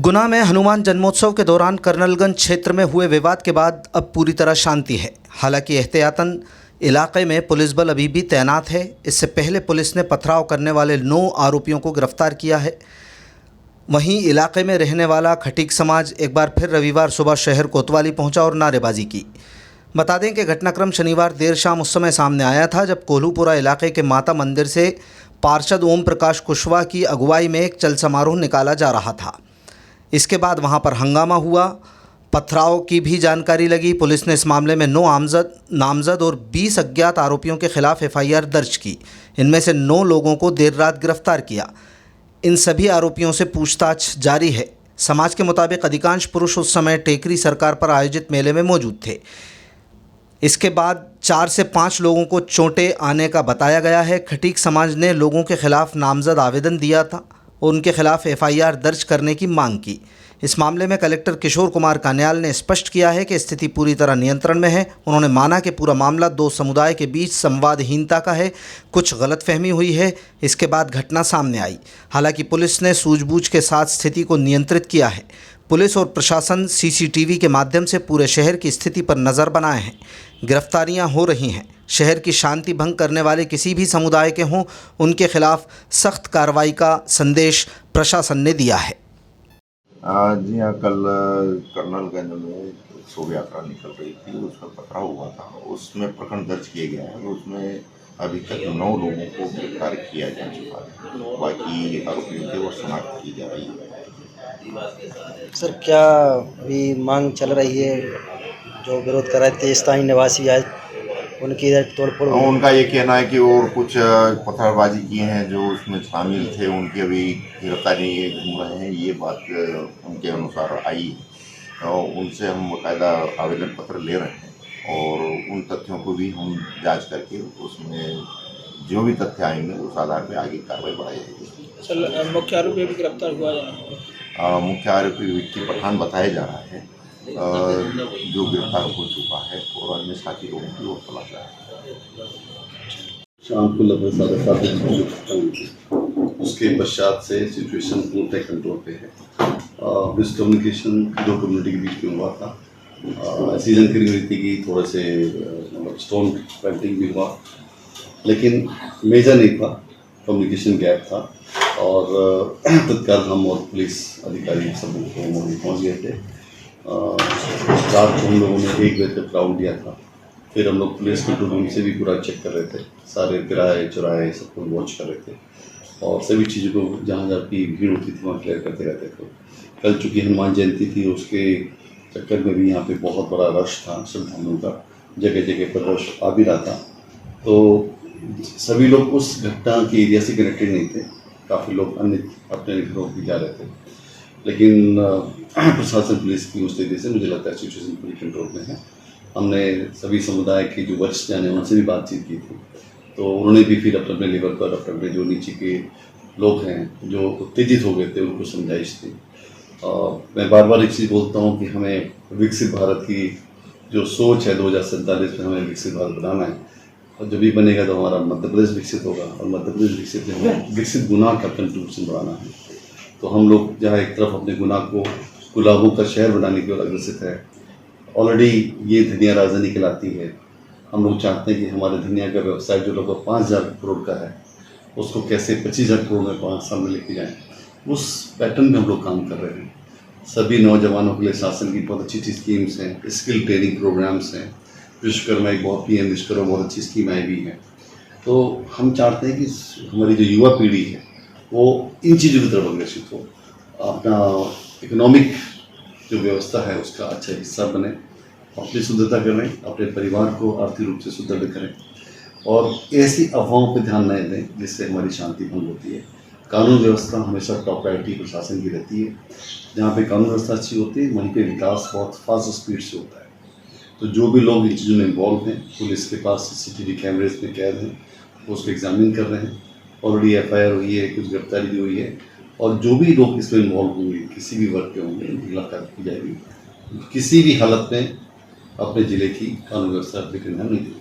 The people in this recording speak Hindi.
गुना में हनुमान जन्मोत्सव के दौरान कर्नलगंज क्षेत्र में हुए विवाद के बाद अब पूरी तरह शांति है। हालांकि एहतियातन इलाके में पुलिस बल अभी भी तैनात है। इससे पहले पुलिस ने पथराव करने वाले 9 आरोपियों को गिरफ्तार किया है। वहीं इलाके में रहने वाला खटीक समाज एक बार फिर रविवार सुबह शहर कोतवाली पहुंचा और नारेबाजी की। बता दें कि घटनाक्रम शनिवार देर शाम उस समय सामने आया था जब कोल्हूपुरा इलाके के माता मंदिर से पार्षद ओम प्रकाश कुशवाहा की अगुवाई में एक चल समारोह निकाला जा रहा था। इसके बाद वहां पर हंगामा हुआ, पथराव की भी जानकारी लगी। पुलिस ने इस मामले में 9 नामजद और 20 अज्ञात आरोपियों के खिलाफ FIR दर्ज की। इनमें से 9 लोगों को देर रात गिरफ्तार किया। इन सभी आरोपियों से पूछताछ जारी है। समाज के मुताबिक अधिकांश पुरुष उस समय टेकरी सरकार पर आयोजित मेले में मौजूद थे। इसके बाद 4 से 5 लोगों को चोटें आने का बताया गया है। खटीक समाज ने लोगों के खिलाफ नामजद आवेदन दिया था और उनके खिलाफ FIR दर्ज करने की मांग की। इस मामले में कलेक्टर किशोर कुमार कान्याल ने स्पष्ट किया है कि स्थिति पूरी तरह नियंत्रण में है। उन्होंने माना कि पूरा मामला 2 समुदाय के बीच संवादहीनता का है, कुछ गलतफहमी हुई है। इसके बाद घटना सामने आई। हालांकि पुलिस ने सूझबूझ के साथ स्थिति को नियंत्रित किया है। पुलिस और प्रशासन CCTV के माध्यम से पूरे शहर की स्थिति पर नज़र बनाए हैं। गिरफ्तारियां हो रही हैं। शहर की शांति भंग करने वाले किसी भी समुदाय के हों, उनके खिलाफ सख्त कार्रवाई का संदेश प्रशासन ने दिया है। जी हाँ, कल कर्नलगंज में शोभा यात्रा निकल रही थी, उसमें पथराव हुआ था। उसमें प्रकरण दर्ज किए गए हैं। उसमें अभी तक 9 लोगों को गिरफ्तार किया जा चुका है। बाकी आरोपियों की वो शनाख्त की जा रही है। सर, क्या अभी मांग चल रही है? जो विरोध कर रहे थे स्थानीय निवासी आज उनकी तोड़फोड़, उनका ये कहना है कि और कुछ पत्थरबाजी किए हैं जो उसमें शामिल थे, उनकी अभी गिरफ्तारी घूम रहे हैं। ये बात उनके अनुसार आई और उनसे हम बाकायदा आवेदन पत्र ले रहे हैं और उन तथ्यों को भी हम जांच करके उसमें जो भी तथ्य आएंगे उस आधार पर आगे कार्रवाई बढ़ाई जाएगी। सर, मुख्य आरोपी भी गिरफ्तार हुआ है? मुख्य आरोपी विक्की पठान बताया जा रहा है जो गिरफ्तार हो चुका है और अन्य साथी लोगों की ओर तलाश है। शाम को लगभग 7:30 बजे उसके पश्चात से सिचुएशन पूर्ण कंट्रोल पे है। मिसकम्युनिकेशन 2 कम्युनिटी के बीच में हुआ था। ऐसी जानकारी मिली थी कि थोड़े से स्टोन पेंटिंग भी हुआ, लेकिन मेजर नहीं था, कम्युनिकेशन गैप था और तत्काल हम और पुलिस अधिकारी सब पहुँच गए थे। रात को हम लोगों ने 1 बजे तक राउंड दिया था। फिर हम लोग पुलिस कंट्रोल रूम से भी पूरा चेक कर रहे थे, सारे किराए चुराए सब कुछ वॉच कर रहे थे और सभी चीज़ों को जहाँ जहाँ की भीड़ होती थी वहाँ क्लियर करते रहते थे। कल चूँकि हनुमान जयंती थी, उसके चक्कर में भी यहाँ पे बहुत बड़ा रश था श्रद्धालुओं का, जगह जगह पर रश आ भी रहा था। तो सभी लोग उस घटना के एरिया से कनेक्टेड नहीं थे, काफ़ी लोग अन्य अपने घरों भी जा रहे थे, लेकिन प्रशासन पुलिस की उस तरीके से मुझे लगता है सिचुएशन पूरी कंट्रोल में है। हमने सभी समुदाय के जो वरिष्ठ जाने उनसे भी बातचीत की थी, तो उन्होंने भी फिर अपने लेवल पर अपने जो नीचे के लोग हैं जो उत्तेजित हो गए थे उनको समझाइश थी। मैं बार बार एक चीज़ बोलता हूँ कि हमें विकसित भारत की जो सोच है 2047 में हमें विकसित भारत बनाना है और जब भी बनेगा तो हमारा मध्य प्रदेश विकसित होगा और मध्य प्रदेश विकसित है, हमें विकसित गुना का कंट्रीब्यूशन बढ़ाना है। तो हम लोग जहाँ एक तरफ अपने गुना को गुलाबों का शहर बनाने की ओर अग्रसित है। ऑलरेडी ये धनिया राजधानी कहलाती है। हम लोग चाहते हैं कि हमारे धनिया का व्यवसाय जो लगभग 5,000 करोड़ का है उसको कैसे 25,000 करोड़ में 5 साल में लेके जाएं, उस पैटर्न में हम लोग काम कर रहे हैं। सभी नौजवानों के लिए शासन की बहुत अच्छी अच्छी स्कीम्स हैं, स्किल ट्रेनिंग प्रोग्राम्स हैं, विश्वकर्मा एक बहुत PM विश्वकर्मा बहुत अच्छी स्कीम आई भी है। तो हम चाहते हैं कि हमारी जो युवा पीढ़ी है वो इन चीज़ों की तरफ अग्रसित हो, अपना इकोनॉमिक जो व्यवस्था है उसका अच्छा हिस्सा बने, अपनी शुद्धता करें, अपने परिवार को आर्थिक रूप से सुदृढ़ करें और ऐसी अफवाहों पर ध्यान नहीं दें जिससे हमारी शांति भंग होती है। कानून व्यवस्था हमेशा टॉप प्रायोरिटी प्रशासन की रहती है। जहाँ पे कानून व्यवस्था अच्छी होती है वहीं पे विकास बहुत फास्ट स्पीड से होता है। तो जो भी लोग इन चीज़ों में इन्वॉल्व हैं, पुलिस के पास CCTV कैमरेज में कैद हैं, वो उसको एग्जामिन कर रहे हैं। ऑलरेडी FIR हुई है, कुछ गिरफ्तारी भी हुई है और जो भी लोग इसमें इन्वॉल्व होंगे, किसी भी वर्ग के होंगे, उनकी गिरफ्तारी की जाएगी। किसी भी हालत में अपने ज़िले की कानून व्यवस्था बिगड़ने नहीं देंगे।